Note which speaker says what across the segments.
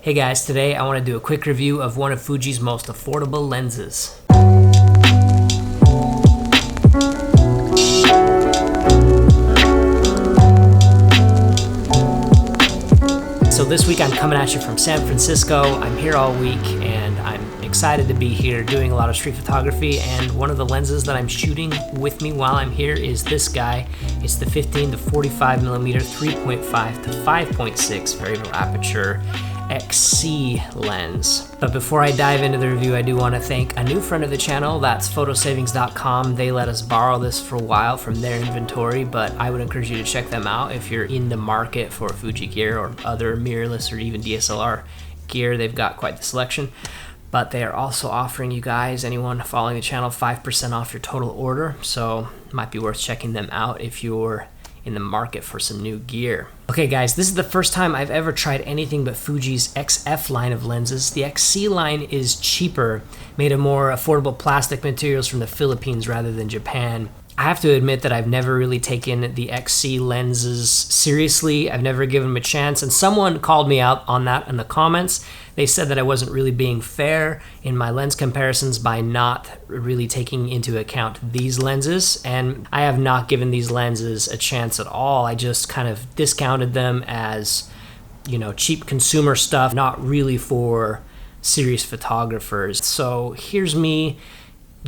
Speaker 1: Hey guys, today I want to do a quick review of one of Fuji's most affordable lenses. So this week I'm coming at you from San Francisco. I'm here all week and I'm excited to be here doing a lot of street photography, and one of the lenses that I'm shooting with me while I'm here is this guy. It's the 15 to 45 millimeter 3.5 to 5.6 variable aperture XC lens. But before I dive into the review, I do want to thank a new friend of the channel. That's photosavings.com. They let us borrow this for a while from their inventory, but I would encourage you to check them out if you're in the market for Fuji gear or other mirrorless or even DSLR gear. They've got quite the selection. But they are also offering you guys, anyone following the channel, 5% off your total order. So it might be worth checking them out if you're in the market for some new gear. Okay guys, this is the first time I've ever tried anything but Fuji's XF line of lenses. The XC line is cheaper, made of more affordable plastic materials from the Philippines rather than Japan. I have to admit that I've never really taken the XC lenses seriously. I've never given them a chance, and someone called me out on that in the comments. They said that I wasn't really being fair in my lens comparisons by not really taking into account these lenses, and I have not given these lenses a chance at all. I just kind of discounted them as, you know, cheap consumer stuff, not really for serious photographers. So here's me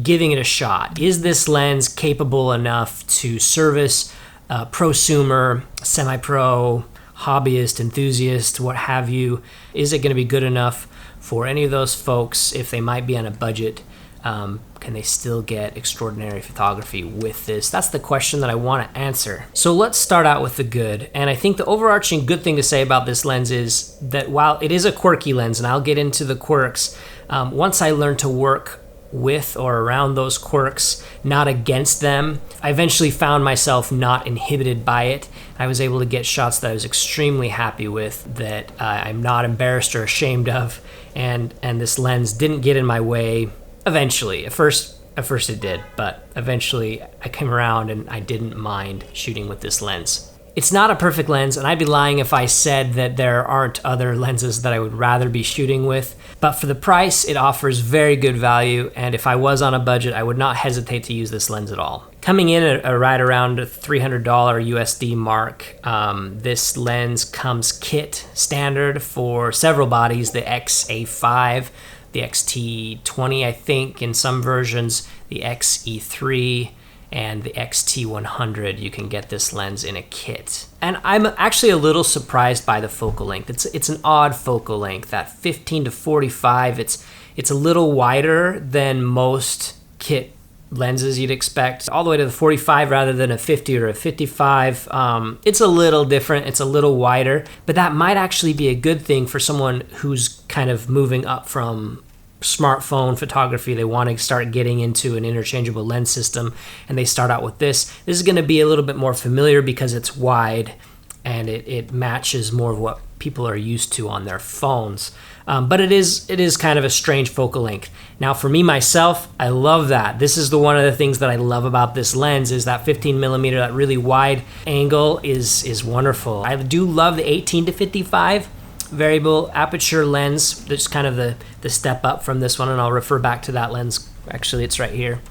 Speaker 1: giving it a shot. Is this lens capable enough to service a prosumer, semi-pro, hobbyist, enthusiast, what have you? Is it going to be good enough for any of those folks if they might be on a budget? Can they still get extraordinary photography with this? That's the question that I want to answer. So let's start out with the good. And I think the overarching good thing to say about this lens is that while it is a quirky lens, and I'll get into the quirks, once I learned to work with or around those quirks, not against them, I eventually found myself not inhibited by it. I was able to get shots that I was extremely happy with, that I'm not embarrassed or ashamed of, and this lens didn't get in my way eventually. At first it did, but eventually I came around and I didn't mind shooting with this lens. It's not a perfect lens, and I'd be lying if I said that there aren't other lenses that I would rather be shooting with, but for the price, it offers very good value, and if I was on a budget, I would not hesitate to use this lens at all. Coming in at right around a $300 USD mark, this lens comes kit standard for several bodies, the XA5, the XT20, I think, in some versions, the XE3, and the XT100. You can get this lens in a kit. And I'm actually a little surprised by the focal length. It's an odd focal length. That 15 to 45, it's a little wider than most kit lenses you'd expect, all the way to the 45 rather than a 50 or a 55. It's a little different, it's a little wider, but that might actually be a good thing for someone who's kind of moving up from smartphone photography. They want to start getting into an interchangeable lens system, and they start out with this. This is going to be a little bit more familiar because it's wide and it matches more of what people are used to on their phones. But it is kind of a strange focal length. Now for me myself, I love that. This is one of the things that I love about this lens, is that 15 millimeter, that really wide angle is wonderful. I do love the 18 to 55 variable aperture lens. That's kind of the step up from this one, and I'll refer back to that lens. Actually, it's right here.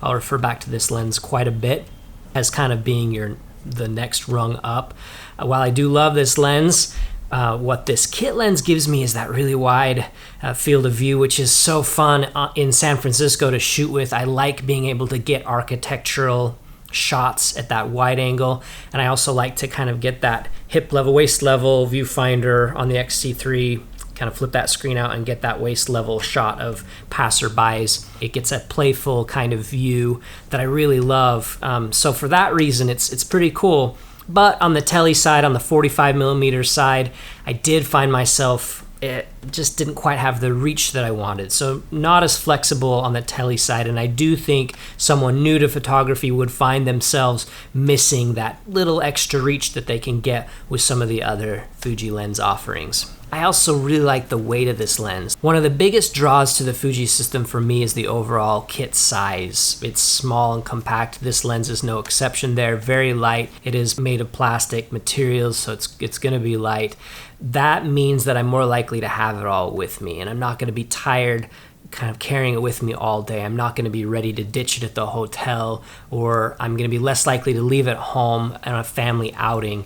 Speaker 1: I'll refer back to this lens quite a bit as kind of being the next rung up. While I do love this lens, what this kit lens gives me is that really wide field of view, which is so fun in San Francisco to shoot with. I like being able to get architectural shots at that wide angle, and I also like to kind of get that hip level, waist level viewfinder on the XC3, kind of flip that screen out and get that waist level shot of passerbys. It gets a playful kind of view that I really love. So for that reason, it's pretty cool. But on the tele side, on the 45 millimeter side, I did find myself, it just didn't quite have the reach that I wanted. So not as flexible on the tele side, and I do think someone new to photography would find themselves missing that little extra reach that they can get with some of the other Fuji lens offerings. I also really like the weight of this lens. One of the biggest draws to the Fuji system for me is the overall kit size. It's small and compact. This lens is no exception there. Very light. It is made of plastic materials, so it's going to be light. That means that I'm more likely to have it all with me, and I'm not going to be tired kind of carrying it with me all day. I'm not going to be ready to ditch it at the hotel, or I'm going to be less likely to leave it home on a family outing.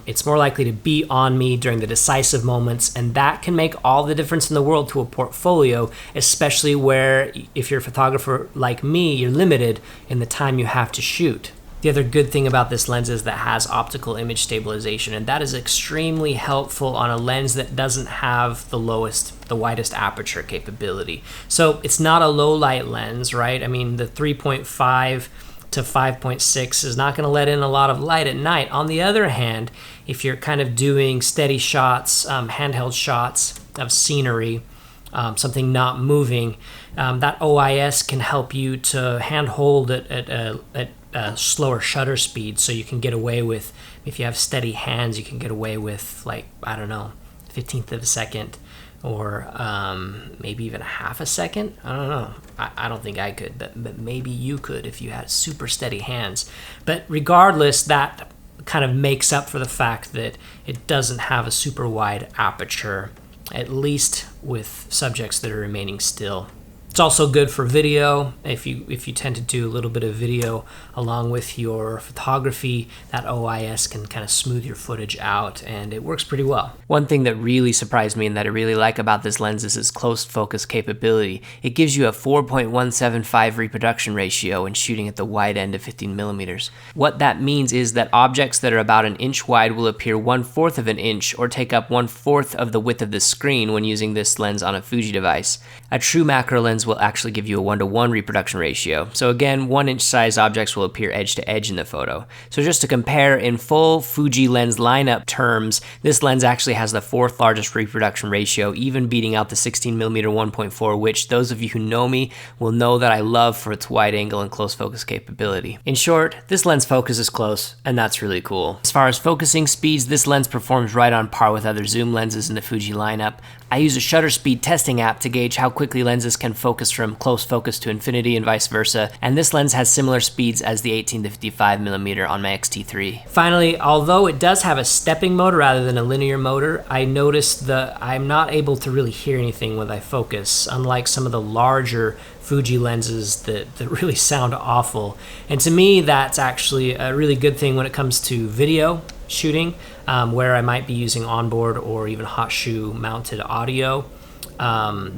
Speaker 1: It's more likely to be on me during the decisive moments, and that can make all the difference in the world to a portfolio, especially where, if you're a photographer like me, you're limited in the time you have to shoot. The other good thing about this lens is that it has optical image stabilization, and that is extremely helpful on a lens that doesn't have the widest aperture capability. So it's not a low light lens, right? I mean, the 3.5 to 5.6 is not going to let in a lot of light at night. On the other hand, if you're kind of doing steady shots, handheld shots of scenery, something not moving, that OIS can help you to handhold at slower shutter speed, so you can get away with, if you have steady hands, you can get away with, like, I don't know, 1/15 of a second, or maybe even a half a second. I don't know. I don't think I could, but maybe you could if you had super steady hands. But regardless, that kind of makes up for the fact that it doesn't have a super wide aperture, at least with subjects that are remaining still. It's also good for video. If you tend to do a little bit of video along with your photography, that OIS can kind of smooth your footage out, and it works pretty well. One thing that really surprised me and that I really like about this lens is its close focus capability. It gives you a 4.175 reproduction ratio when shooting at the wide end of 15 millimeters. What that means is that objects that are about an inch wide will appear 1/4 of an inch, or take up 1/4 of the width of the screen when using this lens on a Fuji device. A true macro lens will actually give you a 1:1 reproduction ratio. So again, 1-inch size objects will appear edge to edge in the photo. So just to compare, in full Fuji lens lineup terms, this lens actually has the 4th largest reproduction ratio, even beating out the 16mm 1.4, which those of you who know me will know that I love for its wide angle and close focus capability. In short, this lens focuses close, and that's really cool. As far as focusing speeds, this lens performs right on par with other zoom lenses in the Fuji lineup. I use a shutter speed testing app to gauge how quickly lenses can focus from close focus to infinity and vice versa, and this lens has similar speeds as the 18 to 55mm on my X-T3. Finally, although it does have a stepping motor rather than a linear motor, I noticed that I'm not able to really hear anything when I focus, unlike some of the larger Fuji lenses that really sound awful. And to me, that's actually a really good thing when it comes to video shooting, where I might be using onboard or even hot shoe mounted audio.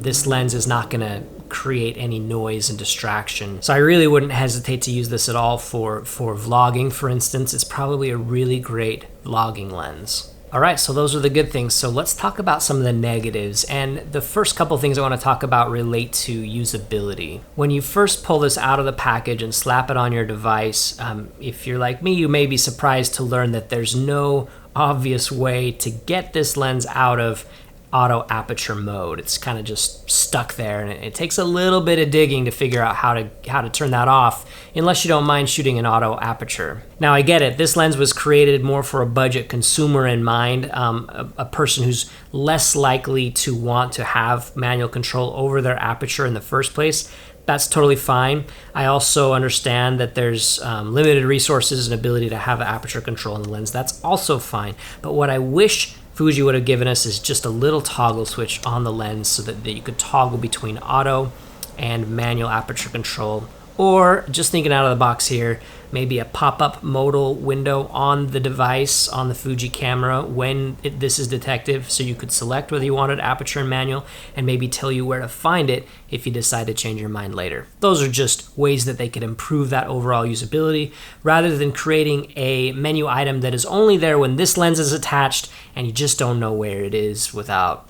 Speaker 1: This lens is not going to create any noise and distraction. So I really wouldn't hesitate to use this at all for vlogging, for instance. It's probably a really great vlogging lens. All right, so those are the good things. So let's talk about some of the negatives. And the first couple things I want to talk about relate to usability. When you first pull this out of the package and slap it on your device, if you're like me, you may be surprised to learn that there's no obvious way to get this lens out of auto aperture mode. It's kind of just stuck there, and it takes a little bit of digging to figure out how to turn that off, unless you don't mind shooting an auto aperture. Now, I get it. This lens was created more for a budget consumer in mind, a person who's less likely to want to have manual control over their aperture in the first place. That's totally fine. I also understand that there's limited resources and ability to have aperture control in the lens. That's also fine. But what I wish Fuji would have given us is just a little toggle switch on the lens so that you could toggle between auto and manual aperture control. Or, just thinking out of the box here, maybe a pop-up modal window on the device, on the Fuji camera, when this is detected, so you could select whether you wanted aperture and manual, and maybe tell you where to find it if you decide to change your mind later. Those are just ways that they could improve that overall usability, rather than creating a menu item that is only there when this lens is attached, and you just don't know where it is without,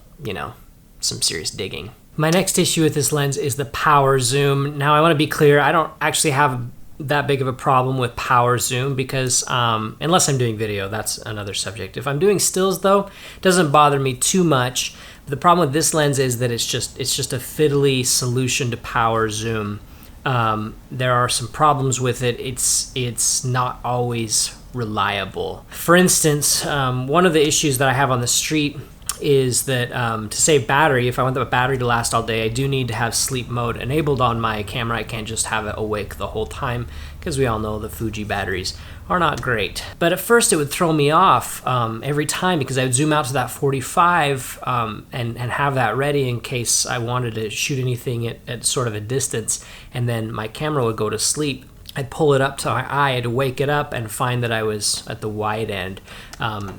Speaker 1: some serious digging. My next issue with this lens is the power zoom. Now, I want to be clear, I don't actually have that big of a problem with power zoom because unless I'm doing video, that's another subject. If I'm doing stills though, it doesn't bother me too much. But the problem with this lens is that it's just a fiddly solution to power zoom. There are some problems with it. It's not always reliable. For instance, one of the issues that I have on the street is that to save battery, if I want the battery to last all day, I do need to have sleep mode enabled on my camera. I can't just have it awake the whole time, because we all know the Fuji batteries are not great. But at first it would throw me off every time, because I would zoom out to that 45 and have that ready in case I wanted to shoot anything at sort of a distance, and then my camera would go to sleep. I'd pull it up to my eye, I'd wake it up and find that I was at the wide end.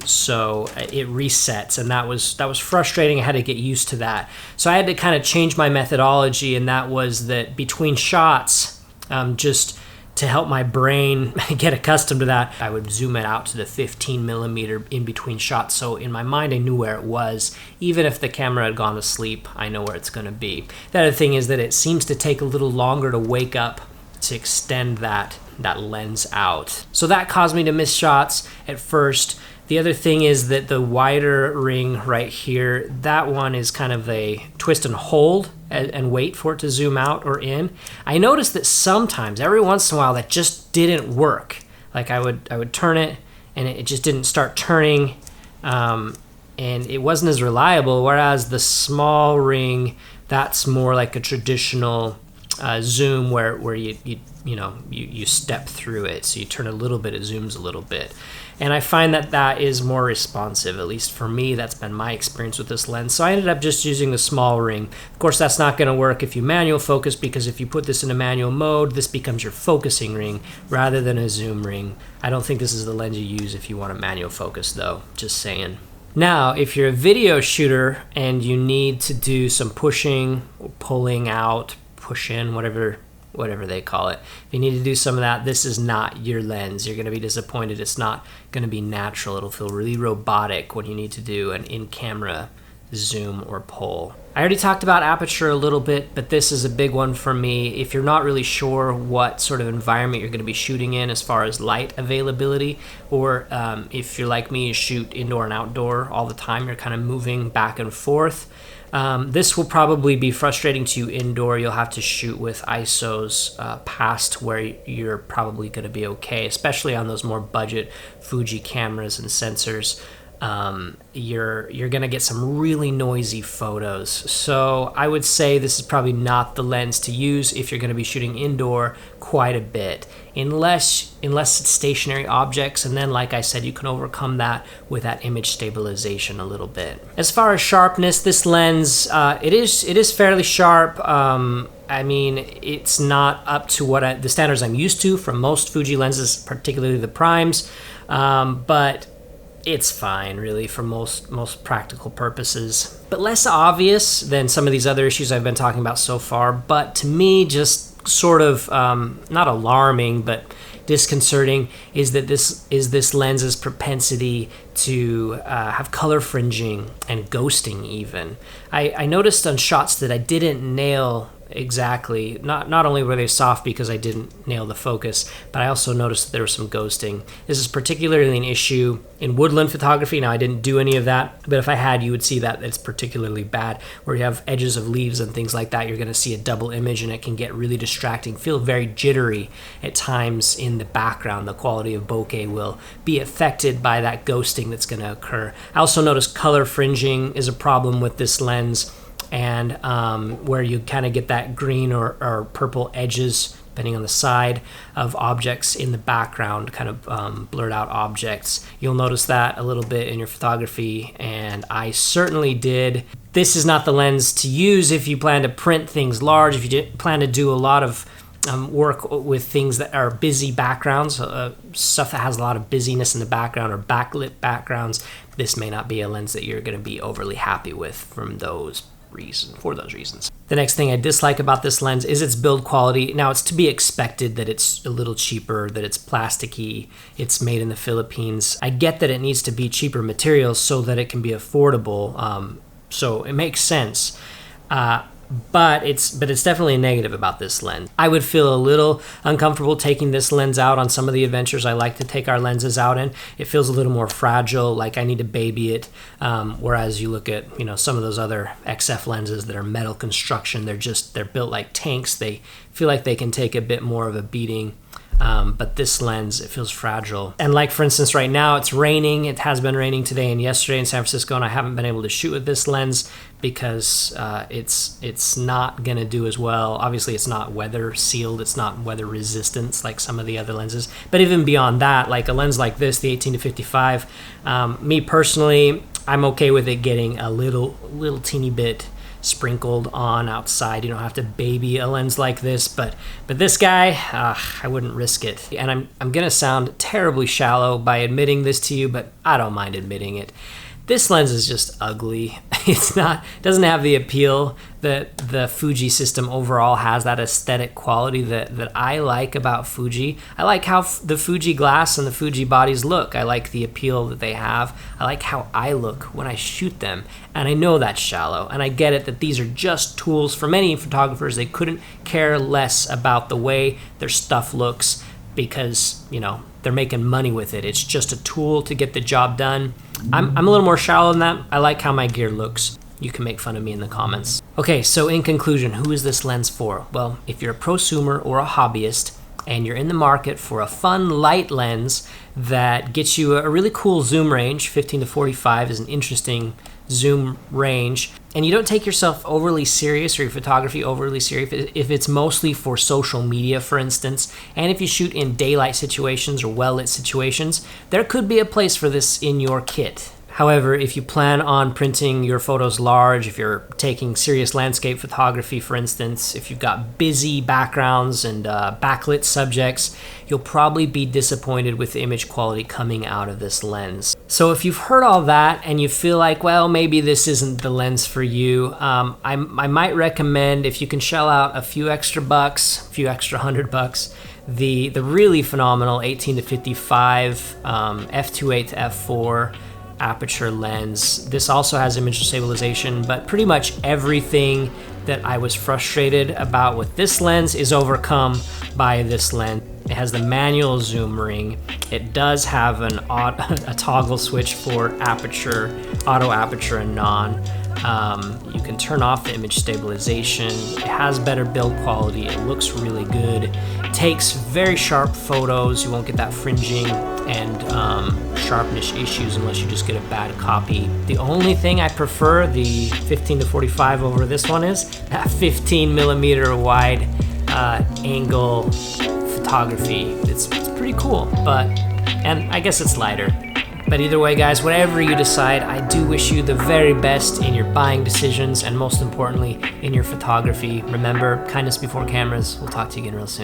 Speaker 1: So it resets, and that was frustrating. I had to get used to that. So I had to kind of change my methodology, and that was that between shots, just to help my brain get accustomed to that, I would zoom it out to the 15 millimeter in between shots. So in my mind, I knew where it was. Even if the camera had gone to sleep, I know where it's going to be. The other thing is that it seems to take a little longer to wake up to extend that lens out. So that caused me to miss shots at first. The other thing is that the wider ring right here, that one is kind of a twist and hold and wait for it to zoom out or in. I noticed that sometimes, every once in a while, that just didn't work. Like I would turn it and it just didn't start turning, and it wasn't as reliable, whereas the small ring, that's more like a traditional zoom where you step through it. So you turn a little bit, it zooms a little bit. And I find that is more responsive, at least for me. That's been my experience with this lens. So I ended up just using the small ring. Of course, that's not going to work if you manual focus, because if you put this in a manual mode, this becomes your focusing ring rather than a zoom ring. I don't think this is the lens you use if you want to manual focus, though. Just saying. Now, if you're a video shooter and you need to do some pushing, or pulling out, push in, whatever they call it. If you need to do some of that, this is not your lens. You're going to be disappointed. It's not going to be natural. It'll feel really robotic when you need to do an in-camera zoom or pull. I already talked about aperture a little bit, but this is a big one for me. If you're not really sure what sort of environment you're going to be shooting in as far as light availability, or if you're like me, you shoot indoor and outdoor all the time, you're kind of moving back and forth, this will probably be frustrating to you indoor. You'll have to shoot with ISOs past where you're probably going to be okay, especially on those more budget Fuji cameras and sensors. You're going to get some really noisy photos. So I would say this is probably not the lens to use if you're going to be shooting indoor quite a bit, unless it's stationary objects, and then, like I said, you can overcome that with that image stabilization a little bit. As far as sharpness, this lens, it is fairly sharp. I mean, it's not up to the standards I'm used to from most Fuji lenses, particularly the primes, but it's fine, really, for most practical purposes. But less obvious than some of these other issues I've been talking about so far, but to me, just sort of not alarming, but disconcerting, is that this lens's propensity to have color fringing and ghosting even. I noticed on shots that I didn't nail exactly. Not only were they soft because I didn't nail the focus, but I also noticed that there was some ghosting. This is particularly an issue in woodland photography. Now, I didn't do any of that, but if I had, you would see that it's particularly bad. Where you have edges of leaves and things like that, you're going to see a double image, and it can get really distracting, feel very jittery at times in the background. The quality of bokeh will be affected by that ghosting that's going to occur. I also noticed color fringing is a problem with this lens, and where you kind of get that green or purple edges, depending on the side of objects in the background, kind of blurred out objects. You'll notice that a little bit in your photography, and I certainly did. This is not the lens to use if you plan to print things large, if you plan to do a lot of work with things that are busy backgrounds, stuff that has a lot of busyness in the background or backlit backgrounds. This may not be a lens that you're going to be overly happy with for those reasons. The next thing I dislike about this lens is its build quality. Now, it's to be expected that it's a little cheaper, that it's plasticky, it's made in the Philippines. I get that it needs to be cheaper materials so that it can be affordable, so it makes sense. But it's definitely a negative about this lens. I would feel a little uncomfortable taking this lens out on some of the adventures I like to take our lenses out in. It feels a little more fragile, like I need to baby it. Whereas you look at some of those other XF lenses that are metal construction, they're built like tanks. They feel like they can take a bit more of a beating. but this lens, it feels fragile. And like for instance, right now it's raining. It has been raining today and yesterday in San Francisco, and I haven't been able to shoot with this lens because it's not gonna do as well. Obviously it's not weather sealed, it's not weather resistant like some of the other lenses. But even beyond that, like a lens like this, the 18-55, me personally, I'm okay with it getting a little teeny bit sprinkled on outside. You don't have to baby a lens like this, but this guy, I wouldn't risk it. And I'm gonna sound terribly shallow by admitting this to you, but I don't mind admitting it. This lens is just ugly. Doesn't have the appeal that the Fuji system overall has, that aesthetic quality that I like about Fuji. I like how the Fuji glass and the Fuji bodies look. I like the appeal that they have. I like how I look when I shoot them. And I know that's shallow, and I get it that these are just tools for many photographers. They couldn't care less about the way their stuff looks because, you know, they're making money with it. It's just a tool to get the job done. I'm a little more shallow than that. I like how my gear looks. You can make fun of me in the comments. Okay, so in conclusion, who is this lens for? Well, if you're a prosumer or a hobbyist and you're in the market for a fun light lens that gets you a really cool zoom range, 15-45 is an interesting zoom range, and you don't take yourself overly serious or your photography overly serious, if it's mostly for social media, for instance, and if you shoot in daylight situations or well-lit situations, there could be a place for this in your kit. However, if you plan on printing your photos large, if you're taking serious landscape photography, for instance, if you've got busy backgrounds and backlit subjects, you'll probably be disappointed with the image quality coming out of this lens. So if you've heard all that and you feel like, well, maybe this isn't the lens for you, I might recommend, if you can shell out a few extra bucks, a few extra $100, the really phenomenal 18-55 f2.8 to f4 aperture lens. This also has image stabilization, but pretty much everything that I was frustrated about with this lens is overcome by this lens. It has the manual zoom ring. It does have a toggle switch for aperture, auto aperture and non. You can turn off the image stabilization. It has better build quality. It looks really good. It takes very sharp photos. You won't get that fringing and sharpness issues unless you just get a bad copy. The only thing I prefer the 15-45 over this one is that 15mm wide angle photography. It's pretty cool, and I guess it's lighter. But either way, guys, whatever you decide, I do wish you the very best in your buying decisions and most importantly, in your photography. Remember, kindness before cameras. We'll talk to you again real soon.